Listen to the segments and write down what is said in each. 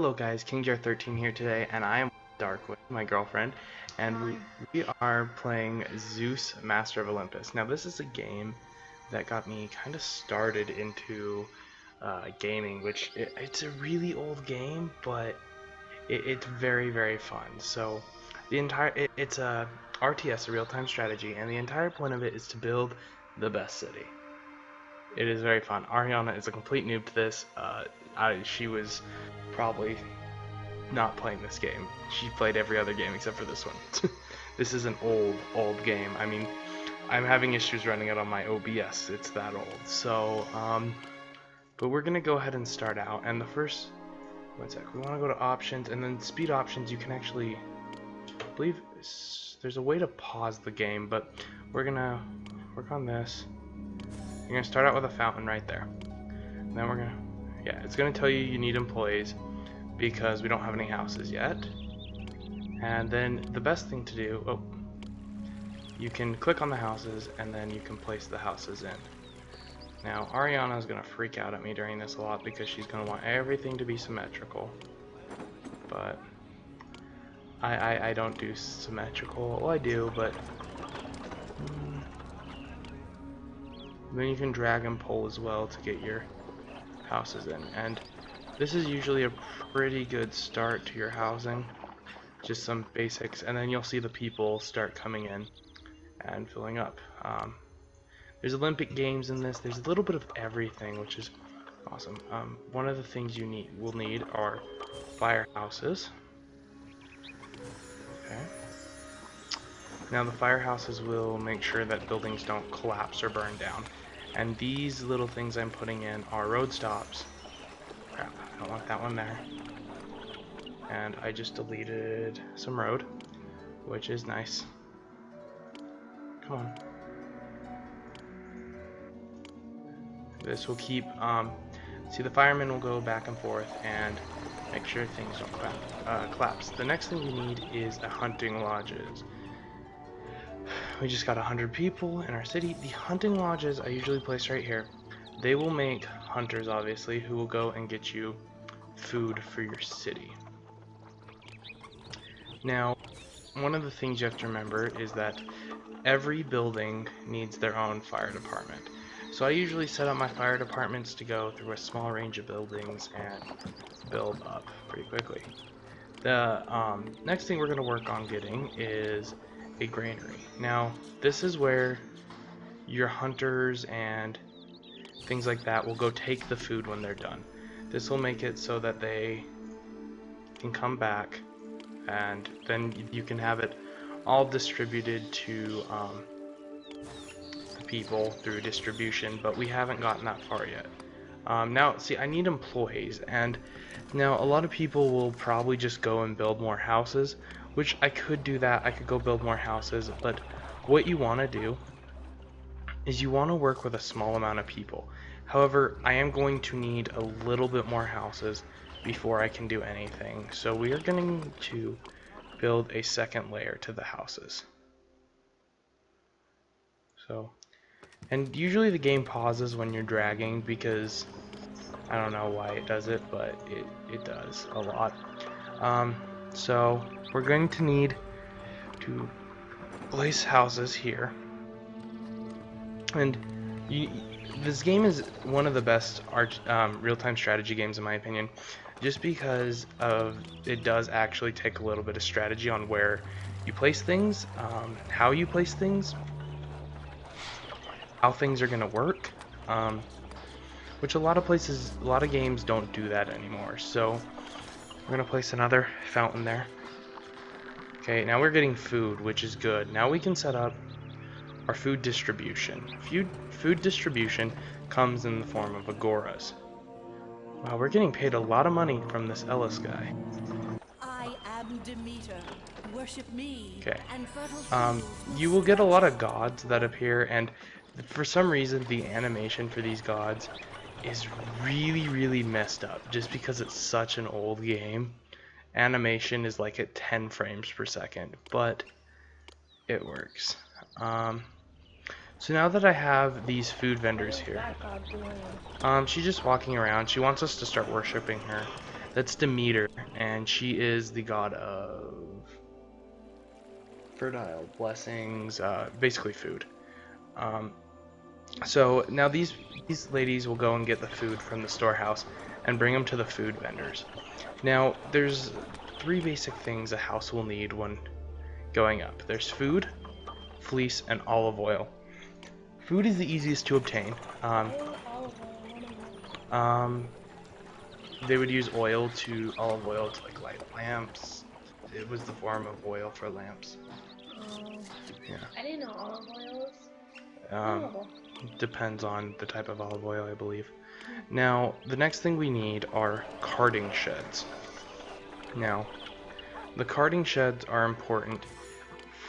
Hello guys, KingJar13 here today, and I am Darkwind, my girlfriend, and we are playing Zeus, Master of Olympus. Now this is a game that got me kind of started into gaming, which it's a really old game, but it's very, very fun. So the entire it's a RTS, a real-time strategy, and the entire point of it is to build the best city. It is very fun. Ariana is a complete noob to this. She was probably not playing this game. She played every other game except for this one. This is an old game. I mean, I'm having issues running it on my OBS. It's that old. So, but we're gonna go ahead and start out. And the first, one sec, we want to go to options, and then speed options. You can actually, I believe there's a way to pause the game, but we're gonna work on this. You're gonna start out with a fountain right there. And then we're gonna, yeah, it's gonna tell you need employees because we don't have any houses yet. And then the best thing to do, you can click on the houses and then you can place the houses in. Now Ariana is gonna freak out at me during this a lot because she's gonna want everything to be symmetrical. But I don't do symmetrical. Well, I do, but then you can drag and pull as well to get your houses in, and this is usually a pretty good start to your housing, just some basics, and then you'll see the people start coming in and filling up. There's Olympic games in this. There's a little bit of everything, which is awesome. One of the things you will need are firehouses. Okay. Now the firehouses will make sure that buildings don't collapse or burn down. And these little things I'm putting in are road stops. Crap, I don't want that one there. And I just deleted some road, which is nice. Come on. This will keep, see, the firemen will go back and forth and make sure things don't collapse. The next thing we need is a hunting lodges. We just got 100 people in our city. The hunting lodges I usually place right here. They will make hunters, obviously, who will go and get you food for your city. Now, one of the things you have to remember is that every building needs their own fire department. So I usually set up my fire departments to go through a small range of buildings and build up pretty quickly. The next thing we're going to work on getting is a granary. Now this is where your hunters and things like that will go take the food when they're done. This will make it so that they can come back and then you can have it all distributed to the people through distribution, but we haven't gotten that far yet. Now see, I need employees, and now a lot of people will probably just go and build more houses, which I could do that. I could go build more houses, but what you want to do is you want to work with a small amount of people. However, I am going to need a little bit more houses before I can do anything. So we are going to build a second layer to the houses. So, and usually the game pauses when you're dragging because I don't know why it does it, but it does a lot. So we're going to need to place houses here, and this game is one of the best real-time strategy games in my opinion, just because of it does actually take a little bit of strategy on where you place things, how you place things, how things are going to work, which a lot of games don't do that anymore. So we're going to place another fountain there. Okay, now we're getting food, which is good. Now we can set up our food distribution. Food distribution comes in the form of agoras. Wow, we're getting paid a lot of money from this Ellis guy. I am Demeter. Worship me. Okay. You will get a lot of gods that appear, and for some reason the animation for these gods is really messed up just because it's such an old game. Animation is like at 10 frames per second, but it works. So now that I have these food vendors here, she's just walking around. She wants us to start worshiping her. That's Demeter, and she is the god of fertile blessings, basically food. So now these ladies will go and get the food from the storehouse and bring them to the food vendors. Now there's three basic things a house will need when going up. There's food, fleece, and olive oil. Food is the easiest to obtain. They would use olive oil to like light lamps. It was the form of oil for lamps. Yeah. I didn't know olive oils. Depends on the type of olive oil, I believe. Now, the next thing we need are carding sheds. Now, the carding sheds are important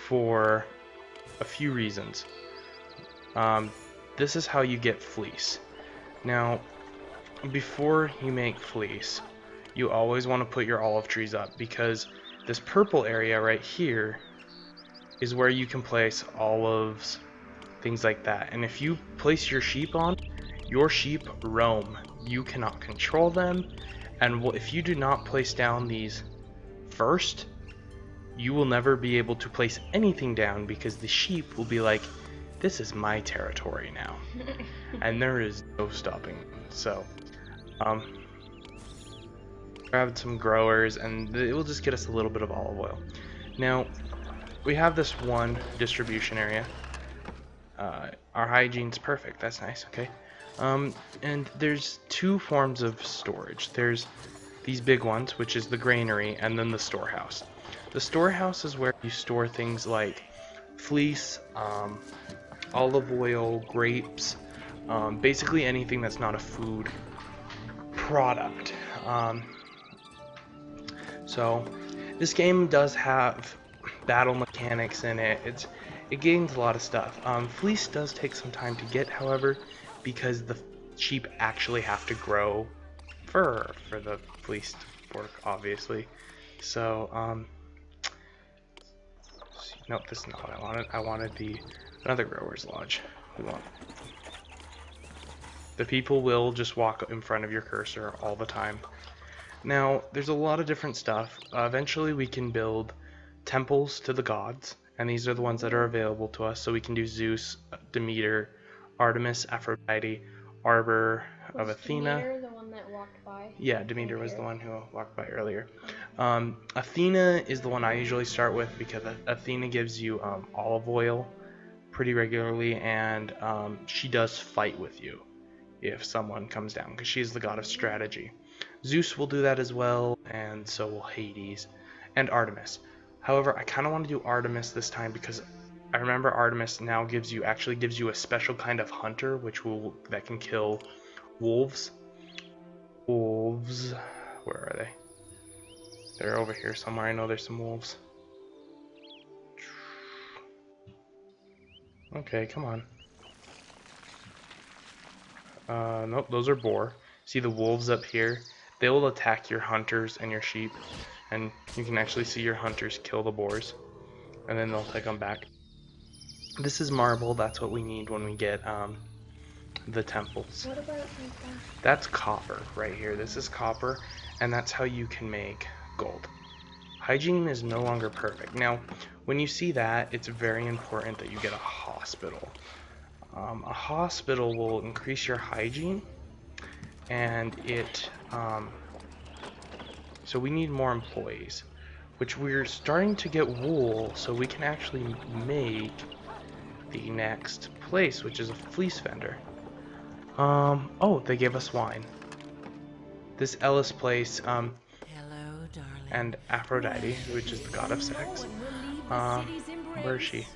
for a few reasons. This is how you get fleece. Now, before you make fleece, you always want to put your olive trees up, because this purple area right here is where you can place olives, things like that. And if you place your sheep on, your sheep roam. You cannot control them, and if you do not place down these first, you will never be able to place anything down, because the sheep will be like, this is my territory now. And there is no stopping. So grab some growers, and it will just get us a little bit of olive oil. Now we have this one distribution area. Our hygiene's perfect. That's nice. Okay. And there's two forms of storage. There's these big ones, which is the granary, and then the storehouse. The storehouse is where you store things like fleece, olive oil, grapes, basically anything that's not a food product. So this game does have battle mechanics in it. It gains a lot of stuff. Fleece does take some time to get, however, because the sheep actually have to grow fur for the fleece to work, obviously. So, nope, this is not what I wanted. I wanted another grower's lodge. The people will just walk in front of your cursor all the time. Now, there's a lot of different stuff. Eventually, we can build temples to the gods, and these are the ones that are available to us. So we can do Zeus, Demeter, Artemis, Aphrodite, Arbor of Athena. Demeter the one that walked by? Yeah, Demeter was the one who walked by earlier. Athena is the one I usually start with, because Athena gives you olive oil pretty regularly, and she does fight with you if someone comes down, because she's the god of strategy. Zeus will do that as well, and so will Hades, and Artemis. However, I kind of want to do Artemis this time, because I remember Artemis now actually gives you a special kind of hunter, that can kill wolves. Wolves, where are they? They're over here somewhere. I know there's some wolves. Okay, come on. Nope, those are boar. See the wolves up here? They will attack your hunters and your sheep, and you can actually see your hunters kill the boars, and then they'll take them back. This is marble. That's what we need when we get the temples. What about That's copper right here. This is copper, and that's how you can make gold. Hygiene is no longer perfect. Now, when you see that, it's very important that you get a hospital. A hospital will increase your hygiene, and so we need more employees, which we're starting to get wool, so we can actually make the next place, which is a fleece vendor. Oh, they gave us wine. This Ellis place, Hello, darling. and Aphrodite, which is the god of sex. Where is she?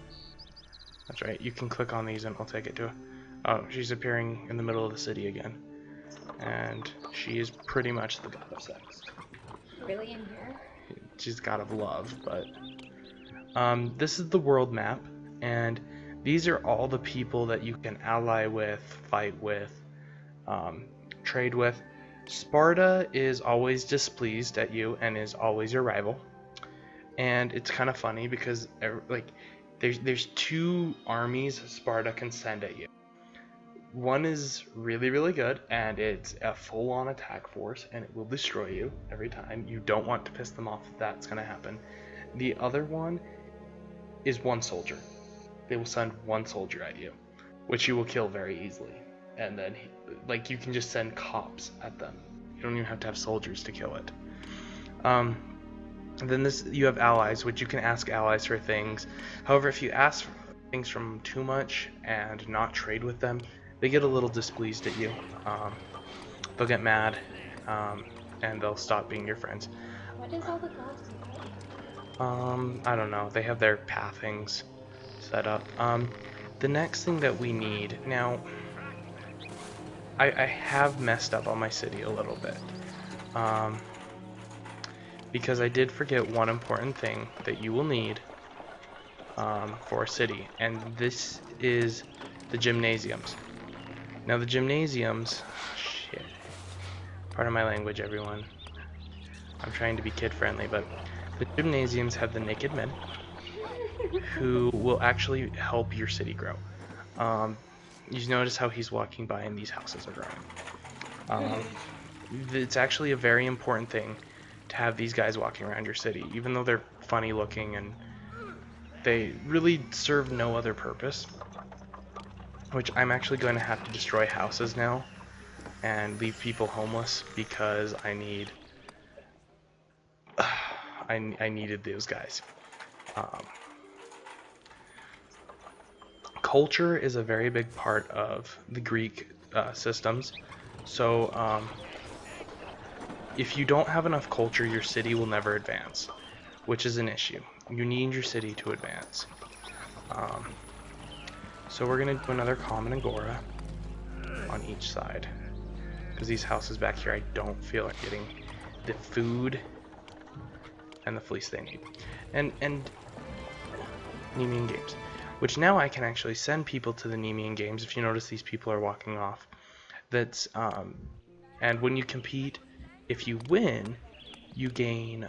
That's right, you can click on these and I'll take it to her. Oh, she's appearing in the middle of the city again. And she is pretty much the god of sex. really in here? She's god of love, but this is the world map, and these are all the people that you can ally with, fight with, trade with. Sparta is always displeased at you and is always your rival. And it's kind of funny because like there's two armies Sparta can send at you. one is really, really good, and it's a full-on attack force, and it will destroy you every time. You don't want to piss them off if that's going to happen. The other one is one soldier. They will send one soldier at you, which you will kill very easily. And then, like, you can just send cops at them. You don't even have to have soldiers to kill it. Then you have allies, which you can ask allies for things. However, if you ask for things from them too much and not trade with them, they get a little displeased at you. They'll get mad, and they'll stop being your friends. What is all the gods like? I don't know. They have their pathings set up. The next thing that we need now, I have messed up on my city a little bit, because I did forget one important thing that you will need for a city, and this is the gymnasiums. Now the gymnasiums, shit, pardon my language, everyone. I'm trying to be kid friendly, but the gymnasiums have the naked men who will actually help your city grow. You notice how he's walking by and these houses are growing. It's actually a very important thing to have these guys walking around your city, even though they're funny looking and they really serve no other purpose. Which I'm actually going to have to destroy houses now and leave people homeless because I need I needed those guys. Culture is a very big part of the Greek systems. So if you don't have enough culture, your city will never advance, which is an issue. You need your city to advance. So we're going to do another common agora on each side, because these houses back here I don't feel like getting the food and the fleece they need. And Nemean Games, which now I can actually send people to the Nemean Games. If you notice, these people are walking off. That's and when you compete, if you win, you gain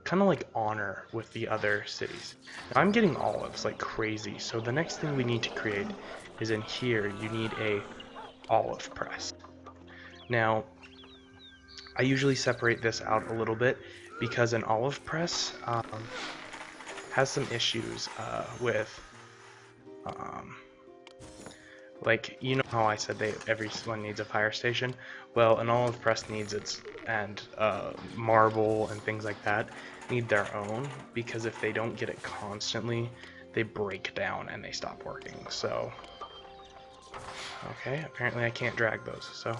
kind of like honor with the other cities. Now, I'm getting olives like crazy, so the next thing we need to create is in here. You need a olive press. Now, I usually separate this out a little bit because an olive press has some issues with like, you know how I said everyone needs a fire station? Well, an olive press needs its, and marble and things like that need their own, because if they don't get it constantly, they break down and they stop working. So, okay, apparently I can't drag those. So,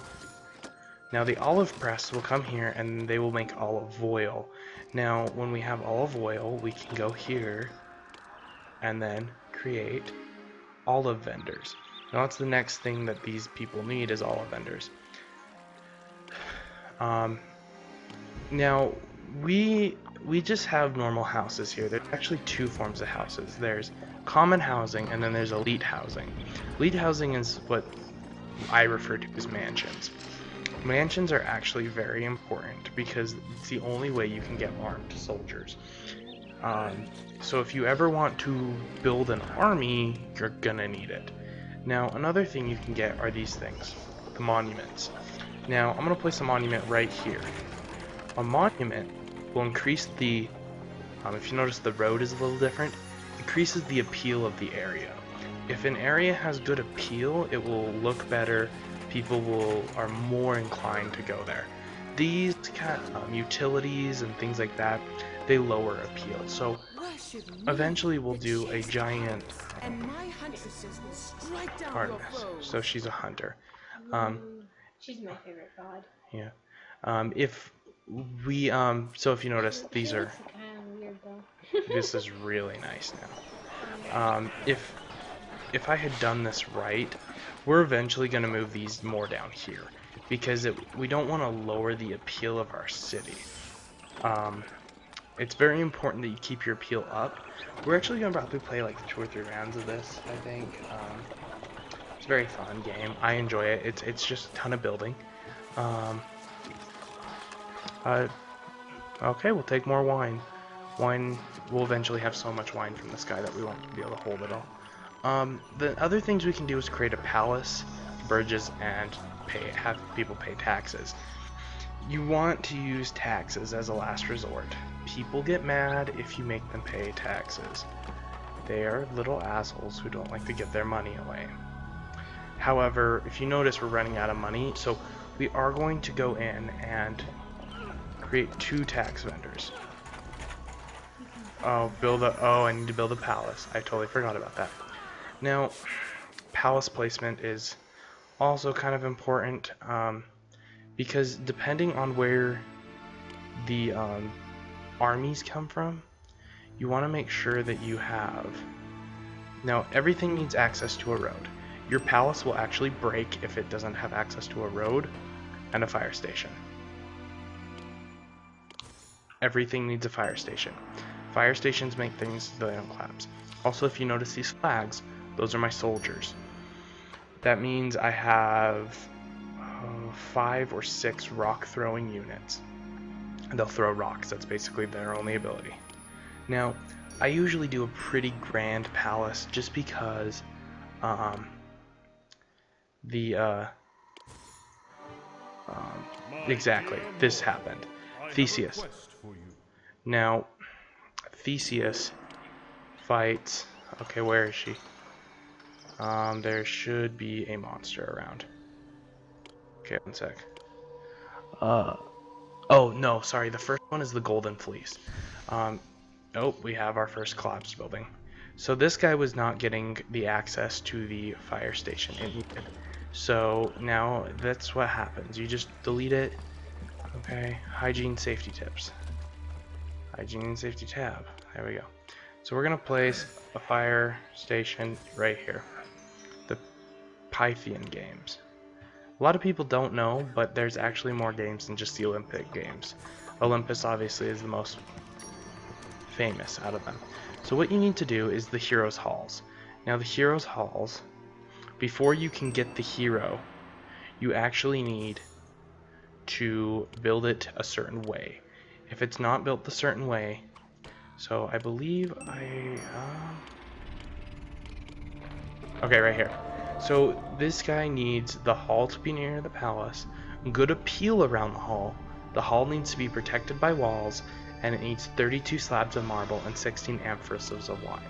now the olive press will come here and they will make olive oil. Now, when we have olive oil, we can go here and then create olive vendors. Now that's the next thing that these people need, is olive vendors. Now we just have normal houses here. There's actually two forms of houses. There's common housing and then there's elite housing. Elite housing is what I refer to as mansions. Mansions are actually very important because it's the only way you can get armed soldiers. So if you ever want to build an army, you're gonna need it. Now, another thing you can get are these things, the monuments. Now, I'm going to place a monument right here. A monument will increase the, if you notice the road is a little different, increases the appeal of the area. If an area has good appeal, it will look better, people are more inclined to go there. These utilities and things like that, they lower appeal. So eventually we'll do a giant Artemis. So she's a hunter. She's my favorite god. Yeah. If we so if you notice, these are kind of weird though. this is really nice now. If I had done this right, we're eventually going to move these more down here because we don't want to lower the appeal of our city. It's very important that you keep your appeal up. We're actually going to probably play like 2 or 3 rounds of this, I think. It's a very fun game. I enjoy it. It's just a ton of building. Okay, we'll take more wine. Wine, we'll eventually have so much wine from this guy that we won't be able to hold it all. The other things we can do is create a palace, bridges, and have people pay taxes. You want to use taxes as a last resort. People get mad if you make them pay taxes. They are little assholes who don't like to give their money away. However, if you notice, we're running out of money, so we are going to go in and create 2 tax vendors. Oh, I need to build a palace. I totally forgot about that. Now, palace placement is also kind of important, because depending on where the armies come from, you want to make sure that you have... Now, everything needs access to a road. Your palace will actually break if it doesn't have access to a road and a fire station. Everything needs a fire station. Fire stations make things so they don't collapse. Also, if you notice these flags, those are my soldiers. That means I have 5 or 6 rock throwing units. And they'll throw rocks. That's basically their only ability. Now, I usually do a pretty grand palace just because exactly, this happened. Theseus. Now, Theseus fights... Okay, where is she? There should be a monster around. Okay, one sec. Oh, no, sorry, the first one is the Golden Fleece. Oh, we have our first collapse building. So this guy was not getting the access to the fire station, and he did. So now that's what happens. You just delete it. Okay, hygiene safety tips. Hygiene safety tab. There we go. So we're gonna place a fire station right here. The Pythian games. A lot of people don't know, but there's actually more games than just the Olympic games. Olympus obviously is the most famous out of them. So what you need to do is the Heroes Halls. Now the Heroes Halls, before you can get the hero, you actually need to build it a certain way. If it's not built a certain way, so I believe okay, right here. So this guy needs the hall to be near the palace, good appeal around the hall. The hall needs to be protected by walls, and it needs 32 slabs of marble and 16 amphoras of wine.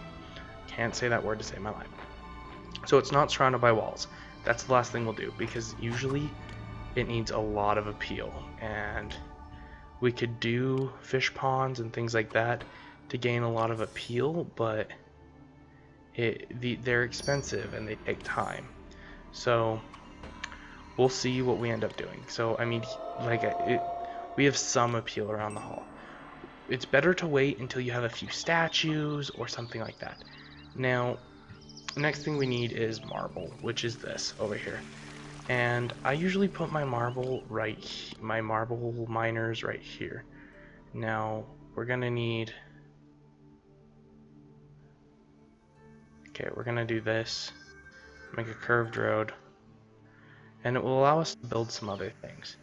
Can't say that word to save my life. So it's not surrounded by walls. That's the last thing we'll do, because usually it needs a lot of appeal, and we could do fish ponds and things like that to gain a lot of appeal, but they're expensive and they take time. So we'll see what we end up doing. So I mean, we have some appeal around the hall. It's better to wait until you have a few statues or something like that. Now, next thing we need is marble, which is this over here. And I usually put my marble miners right here. Now, we're gonna need... Okay, we're gonna do this. Make a curved road. And it will allow us to build some other things.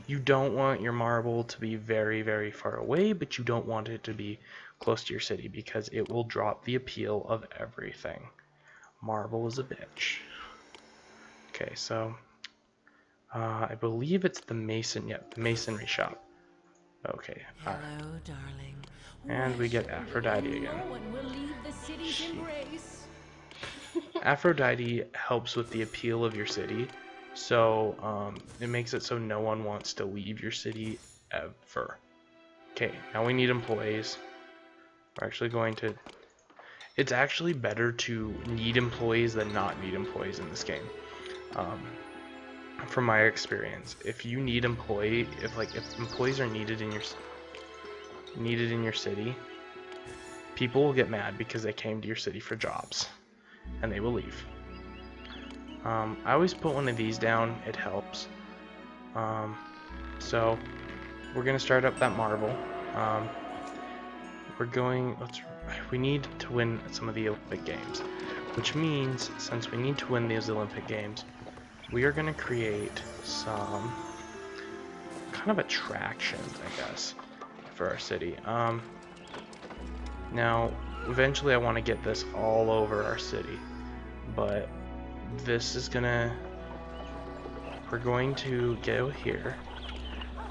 You don't want your marble to be very, very far away, but you don't want it to be close to your city, because it will drop the appeal of everything. Marble is a bitch. Okay, so I believe it's the the masonry shop. Okay. Hello, darling. And we get Aphrodite again. Aphrodite helps with the appeal of your city, so it makes it so no one wants to leave your city ever. Okay, now we need employees. We're actually going to... It's actually better to need employees than not need employees in this game. From my experience, if you need if employees are needed in your city, people will get mad because they came to your city for jobs, and they will leave. I always put one of these down, it helps. So we're gonna start up that marble. We need to win some of the Olympic Games, which means since we need to win these Olympic Games, we are gonna create some kind of attractions, I guess, for our city. Now, eventually I want to get this all over our city. but this is gonna, we're going to go here.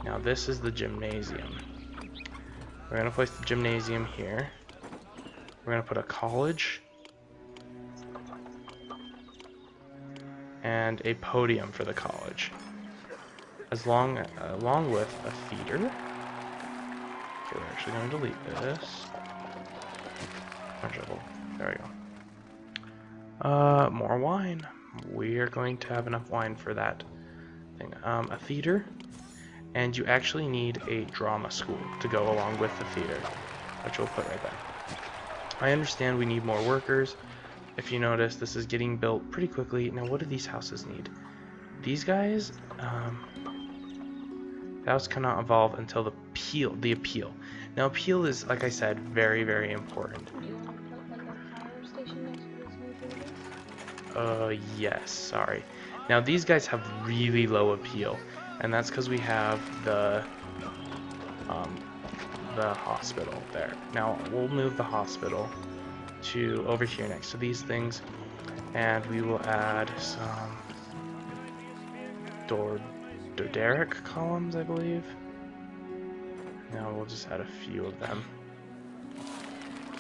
Now this is the gymnasium. We're gonna place the gymnasium here. We're gonna put a college and a podium for the college, along with a feeder. Okay, we're actually going to delete this. There we go. More wine. We are going to have enough wine for that thing. A theater, and you actually need a drama school to go along with the theater, which we'll put right there. I understand we need more workers. If you notice, this is getting built pretty quickly. Now, what do these houses need? These guys, the house cannot evolve until the appeal. Now, appeal is, like I said, very, very important. Do you want to put like a fire station next to this new building? Yes, sorry. Now, these guys have really low appeal, and that's because we have the hospital there. Now, we'll move the hospital to over here next to these things, and we will add some Doderic columns, I believe. Now we'll just add a few of them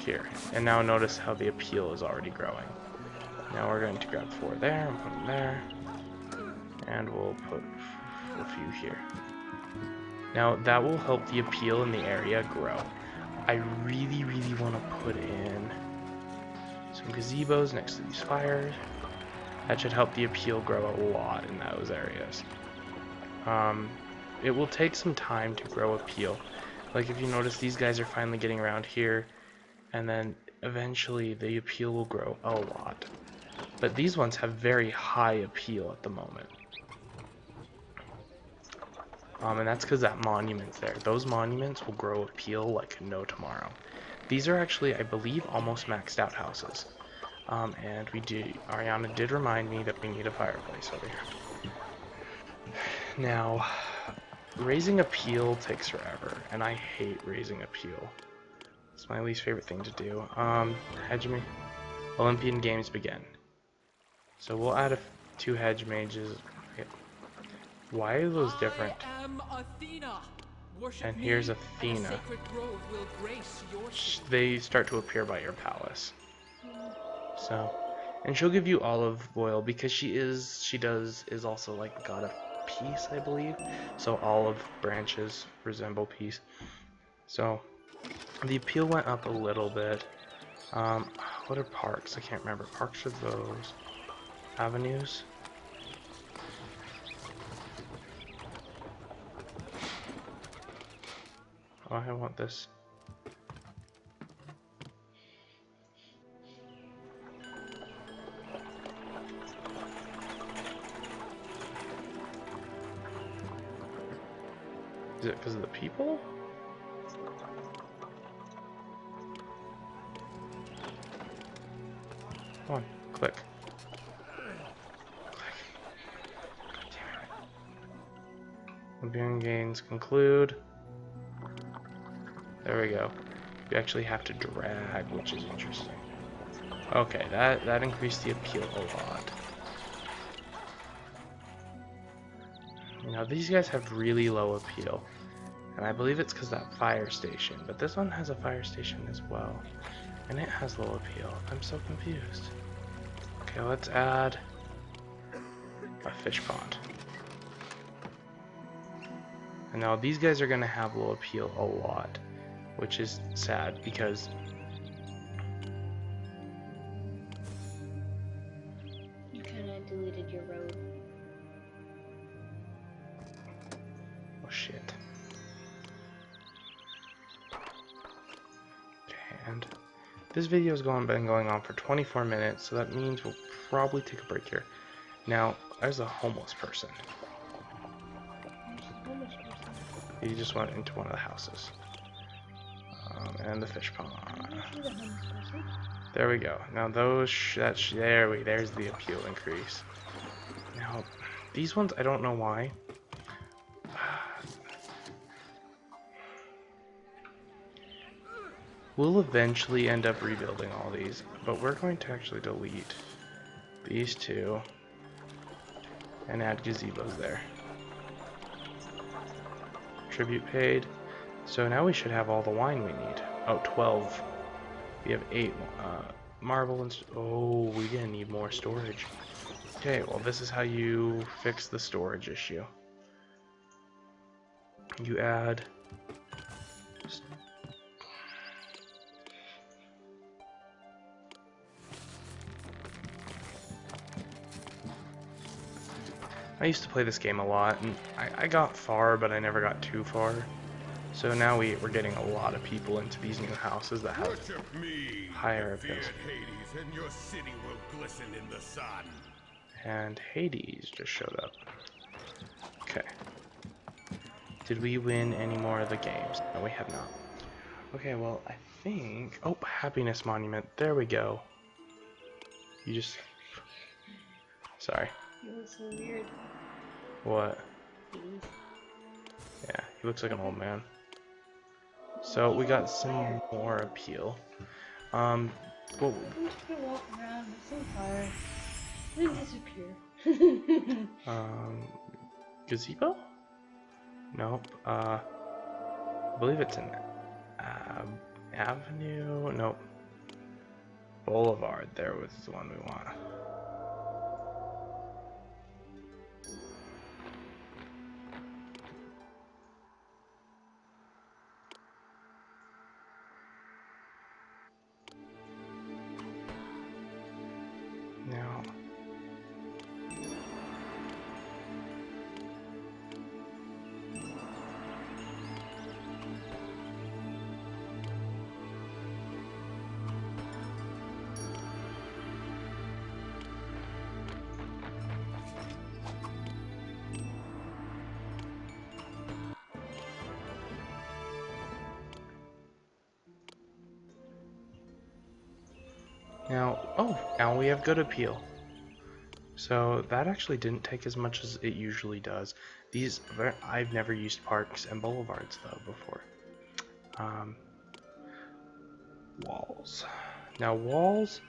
here. And now notice how the appeal is already growing. Now we're going to grab 4 there and put them there. And we'll put a few here. Now that will help the appeal in the area grow. I really, really want to put in some gazebos next to these fires. That should help the appeal grow a lot in those areas. It will take some time to grow appeal. Like if you notice, these guys are finally getting around here, and then eventually the appeal will grow a lot. But these ones have very high appeal at the moment. And that's because that monument's there. Those monuments will grow appeal like no tomorrow. These are actually, I believe, almost maxed out houses. And Ariana did remind me that we need a fireplace over here. Now, raising appeal takes forever, and I hate raising appeal. It's my least favorite thing to do. Hegemony. Olympian Games begin. So we'll add 2 hedge mages. Why are those different? I am Athena. Worship And here's me, Athena. and a sacred grove will grace your city. They start to appear by your palace. So, and she'll give you olive oil because she is also like the god of peace, I believe. So olive branches resemble peace. So the appeal went up a little bit. What are parks? I can't remember. Parks are those avenues. Oh, I want this. Is it because of the people? Come on, click. Olympian gains conclude. There we go. You actually have to drag, which is interesting. Okay, that increased the appeal a lot. Now these guys have really low appeal, and I believe it's because that fire station. But this one has a fire station as well, and it has low appeal. I'm so confused. Okay, let's add a fish pond. And now these guys are gonna have low appeal a lot, which is sad because You kind of deleted your road. oh shit. Okay, and this video has been going on for 24 minutes, so that means we'll probably take a break here. Now, there's a homeless person. He just went into one of the houses. And the fish pond. There we go. Now those, there's the appeal increase. Now, these ones, I don't know why. We'll eventually end up rebuilding all these, but we're going to actually delete these two, and add gazebos there. Tribute paid. So now we should have all the wine we need. Oh, 12. We have 8 marble and... Oh, we're gonna need more storage. Okay, well this is how you fix the storage issue. You add... I used to play this game a lot, and I got far, but I never got too far. So now we're getting a lot of people into these new houses that have higher ability. Hades, and your city will glisten in the sun. And Hades just showed up. Okay. Did we win any more of the games? No, we have not. Okay, well, I think... Oh, Happiness Monument. There we go. You just... Sorry. You look so weird. What? Yeah, he looks like an old man. So we got some more appeal. Well, I'm just gonna walk around. I'm so tired. Then disappear. Gazebo? Nope. I believe it's an avenue. Nope. Boulevard. There was the one we want. Now, now we have good appeal. So that actually didn't take as much as it usually does. I've never used parks and boulevards though before. Walls. Now walls,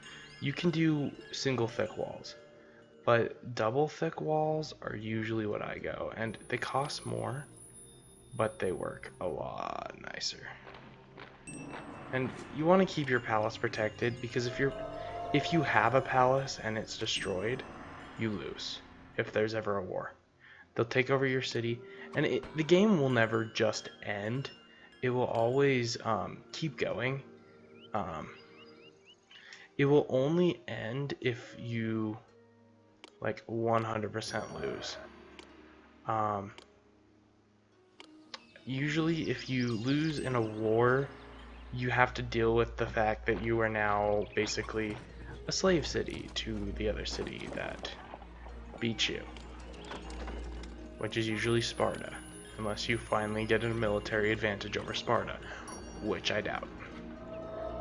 you can do single thick walls, but double thick walls are usually what I go, and they cost more, but they work a lot nicer. And you want to keep your palace protected, because if you have a palace and it's destroyed, you lose. If there's ever a war, they'll take over your city, and the game will never just end. It will always keep going. It will only end if you like 100% lose. Usually if you lose in a war, you have to deal with the fact that you are now basically a slave city to the other city that beat you, which is usually Sparta, unless you finally get a military advantage over Sparta, which I doubt.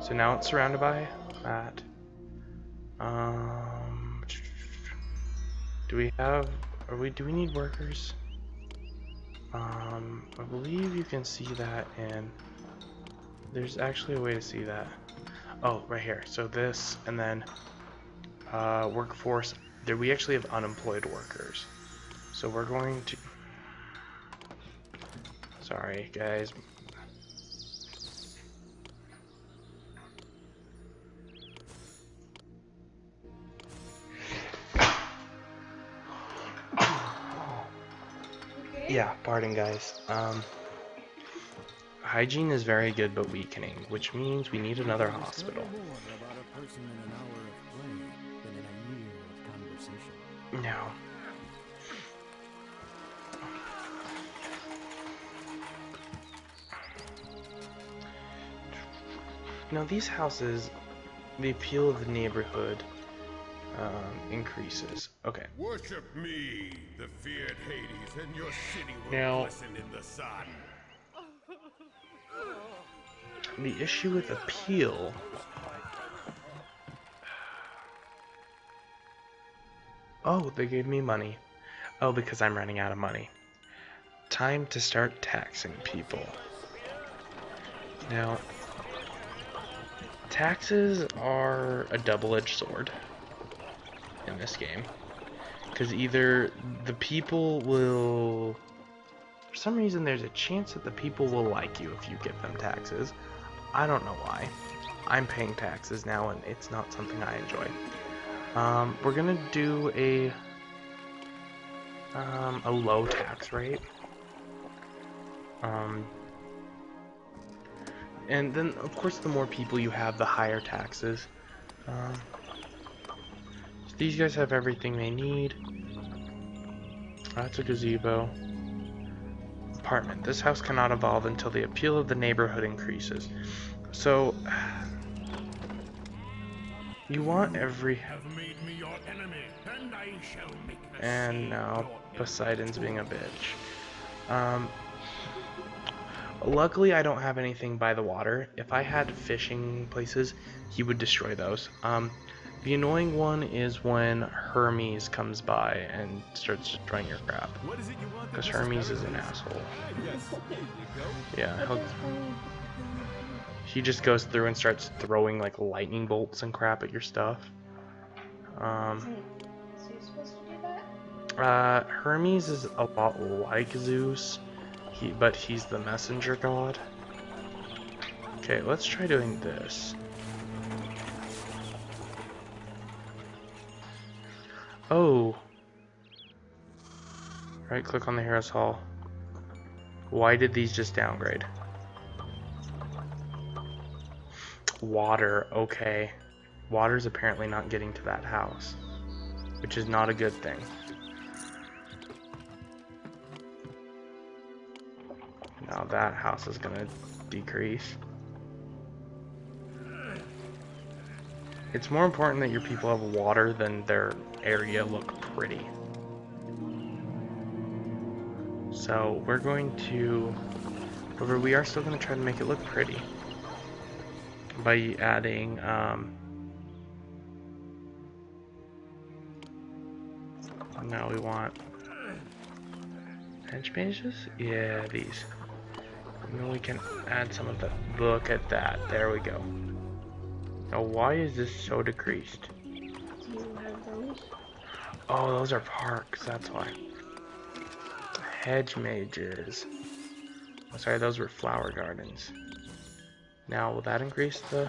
So now it's surrounded by that. Do we need workers? I believe you can see that, and there's actually a way to see that. Oh, right here. So this, and then workforce. There, we actually have unemployed workers. So we're going to... Sorry, guys. Yeah, pardon guys. Hygiene is very good but weakening, which means we need another hospital. No. Now these houses, the appeal of the neighborhood increases. Okay. Worship me, the feared Hades, and your city will Now, glisten in the sun. the issue with appeal... Oh, they gave me money. Oh, because I'm running out of money. Time to start taxing people. Now, taxes are a double-edged sword in in this game. Because either the people will... For some reason, there's a chance that the people will like you if you give them taxes. I don't know why. I'm paying taxes now, and it's not something I enjoy. We're gonna do a low tax rate. And then, of course, the more people you have, the higher taxes. So these guys have everything they need. That's a gazebo. Apartment. This house cannot evolve until the appeal of the neighborhood increases. So, you want every... And now, Poseidon's being a bitch. Luckily, I don't have anything by the water. If I had fishing places, he would destroy those. The annoying one is when Hermes comes by and starts destroying your crap. Because Hermes is an asshole. Yeah, he just goes through and starts throwing like lightning bolts and crap at your stuff. Isn't Zeus supposed to do that? Hermes is a lot like Zeus, but he's the messenger god. Okay, let's try doing this. Oh. Right click on the Heroes Hall. Why did these just downgrade? Water, okay. Water's apparently not getting to that house, which is not a good thing. Now that house is gonna decrease. It's more important that your people have water than their area look pretty. So we're going to, however, we are still going to try to make it look pretty by adding now we want bench pages? Yeah, these. And then we can add some of the, look at that, there we go. Now why is this so decreased? Do you have those? Oh, those are parks, that's why. Hedge mages. Oh, sorry, those were flower gardens. Now, will that increase the...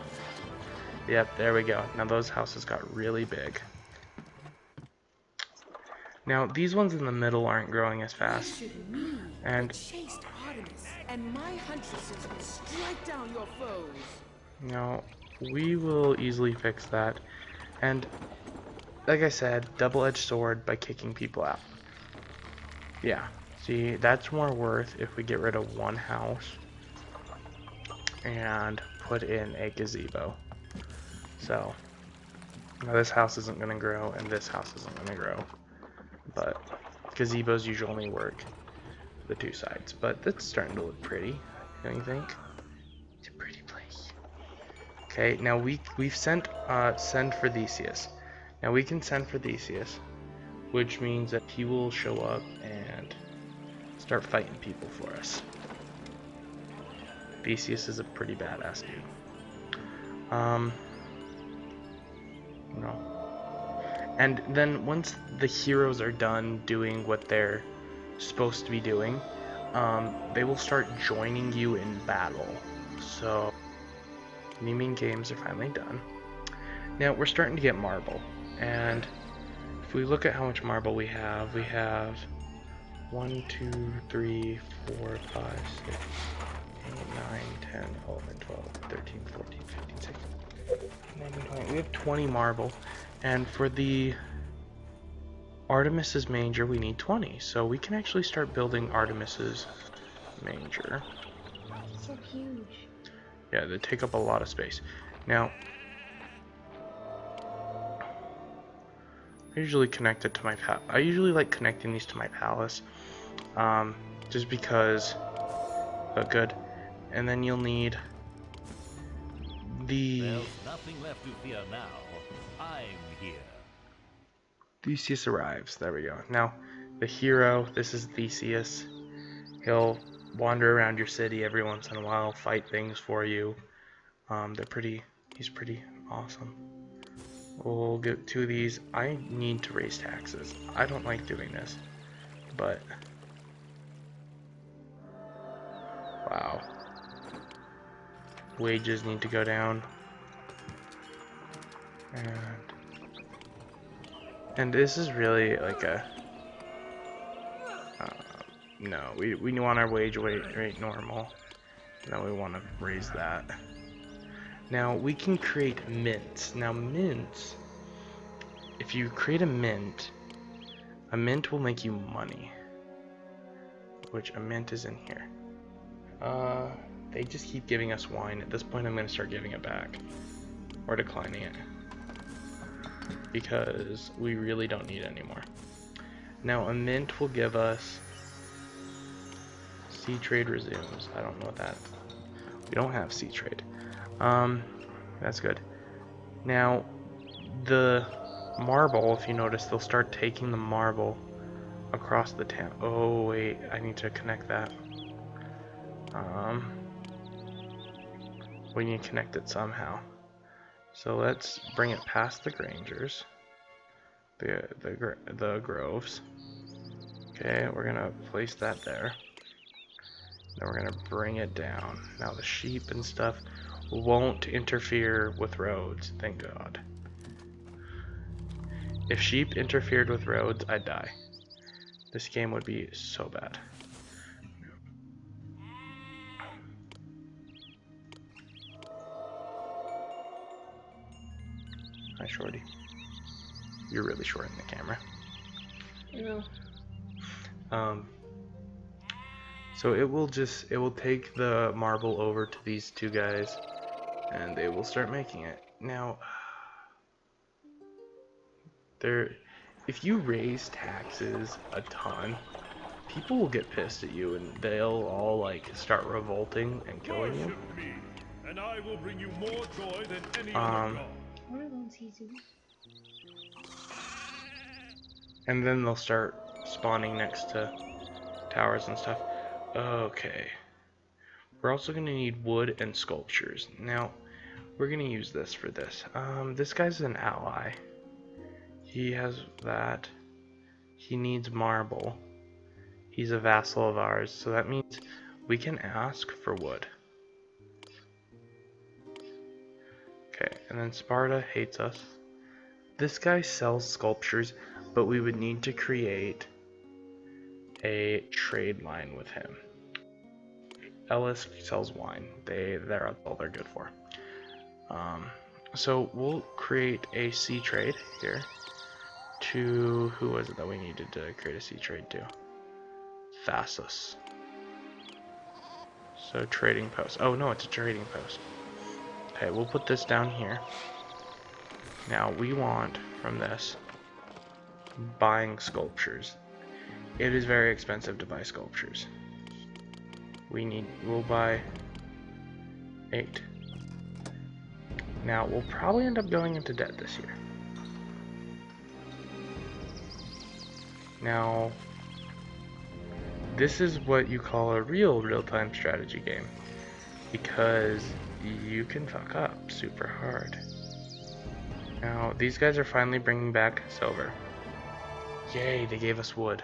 Yep, there we go. Now those houses got really big. Now, these ones in the middle aren't growing as fast. And... Chased Artemis, and my huntresses will strike down your foes. No, we will easily fix that. And, like I said, double-edged sword by kicking people out. Yeah. See, that's more worth if we get rid of one house and put in a gazebo. So, now this house isn't going to grow and this house isn't going to grow. But gazebos usually only work the two sides. But that's starting to look pretty, don't you think? It's a pretty place. Okay, now we've sent send for Theseus. Now we can send for Theseus, which means that he will show up and start fighting people for us. Theseus is a pretty badass dude. No. And then once the heroes are done doing what they're supposed to be doing, they will start joining you in battle. So, naming games are finally done. Now we're starting to get marble, and if we look at how much marble we have 1, 2, 3, 4, 5, 6, 8, 9, 10, 11, 12, 13, 14, 15, 16, 19, 20. We have 20 marble, and for the Artemis's manger we need 20, so we can actually start building Artemis's manger. It's so huge. Yeah, they take up a lot of space. Now, I usually connect it to my I usually like connecting these to my palace, just because look good. And then you'll need the... There's nothing left to fear now. I'm here. Theseus arrives. There we go. Now, the hero, this is Theseus. He'll wander around your city every once in a while, fight things for you. He's pretty awesome. We'll get 2 of these. I need to raise taxes. I don't like doing this, but wow. Wages need to go down. And this is really like a no, we want our wage rate normal. Now we want to raise that. Now we can create mints. Now mints, if you create a mint will make you money. Which a mint is in here. They just keep giving us wine. At this point I'm going to start giving it back. Or declining it. Because we really don't need it anymore. Now a mint will give us sea trade resumes. I don't know what that. We don't have sea trade. That's good. Now the marble, if you notice, they'll start taking the marble across the town. Oh wait, I need to connect that. We need to connect it somehow. So let's bring it past the Grangers, the groves. Okay, we're gonna place that there. Then we're gonna bring it down. Now the sheep and stuff won't interfere with roads, thank God. If sheep interfered with roads, I'd die. This game would be so bad. Hi, Shorty. You're really short in the camera. No. So it will take the marble over to these 2 guys, and they will start making it. Now, if you raise taxes a ton, people will get pissed at you, and they'll all like start revolting and killing you. Worship me, and I will bring you more joy than any other god. I want to go and see Zeus. And then they'll start spawning next to towers and stuff. Okay. We're also going to need wood and sculptures. Now, we're going to use this for this. This guy's an ally. He has that. He needs marble. He's a vassal of ours, so that means we can ask for wood. Okay, and then Sparta hates us. This guy sells sculptures, but we would need to create a trade line with him. Ellis sells wine. They're all they're good for. So we'll create a sea trade here to, who was it that we needed to create a sea trade to? Thasos. So trading post. Oh no, it's a trading post. Okay, we'll put this down here. Now we want from this buying sculptures. It is very expensive to buy sculptures. We'll buy 8. Now we'll probably end up going into debt this year. Now this is what you call a real-time strategy game, because you can fuck up super hard. Now these guys are finally bringing back silver. Yay, they gave us wood,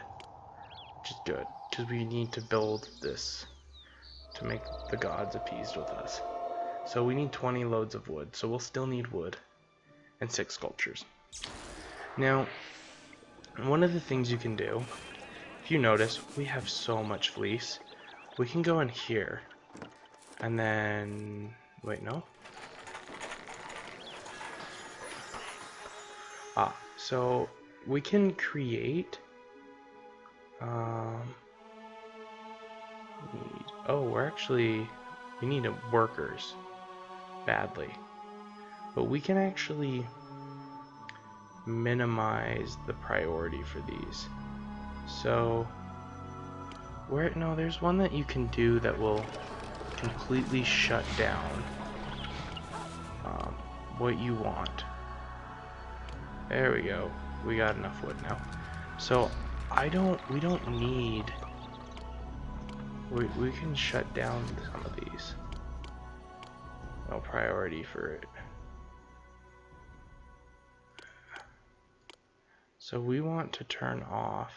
which is good, because we need to build this to make the gods appeased with us. So we need 20 loads of wood, so we'll still need wood and 6 sculptures. Now, one of the things you can do, if you notice, we have so much fleece. We can go in here, and then, wait, no? So we can create, we need workers badly, but we can actually minimize the priority for these. So there's one that you can do that will completely shut down what you want. There we go. We got enough wood now. So we don't need, we can shut down some of these. No priority for it. So we want to turn off.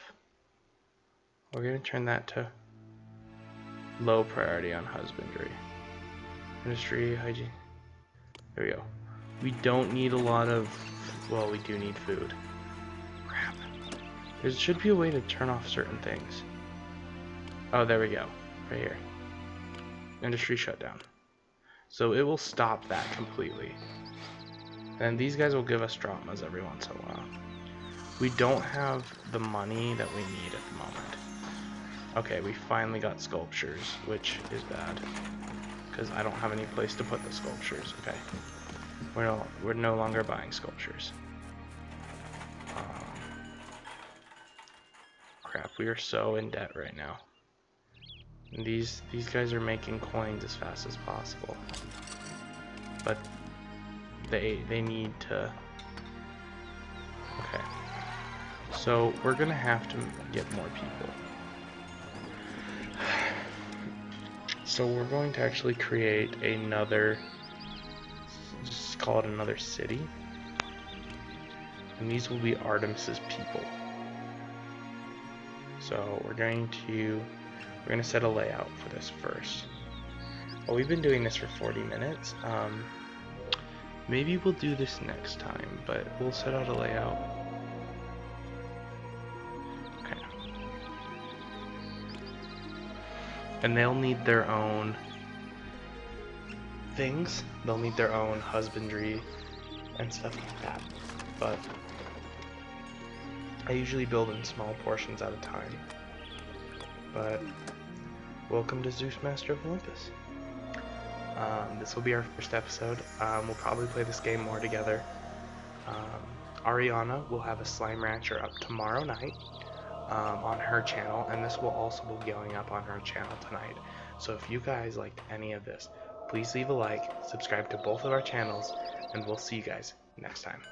We're going to turn that to low priority on husbandry. Industry, hygiene. There we go. We don't need a lot of, well, we do need food. Crap. There should be a way to turn off certain things. Oh, there we go. Right here. Industry shutdown. So it will stop that completely. And these guys will give us dramas every once in a while. We don't have the money that we need at the moment. Okay, we finally got sculptures, which is bad. Because I don't have any place to put the sculptures. Okay. We're no longer buying sculptures. Crap, we are so in debt right now. And these guys are making coins as fast as possible. But they need to... Okay. So we're gonna have to get more people. So we're going to actually create another, just call it another city. And these will be Artemis's people. So we're going to set a layout for this first. Well, we've been doing this for 40 minutes. Maybe we'll do this next time, but we'll set out a layout. Okay. And they'll need their own things. They'll need their own husbandry and stuff like that. But I usually build in small portions at a time. But welcome to Zeus, Master of Olympus. This will be our first episode. We'll probably play this game more together. Ariana will have a Slime Rancher up tomorrow night on her channel, and this will also be going up on her channel tonight. So if you guys liked any of this, please leave a like, subscribe to both of our channels, and we'll see you guys next time.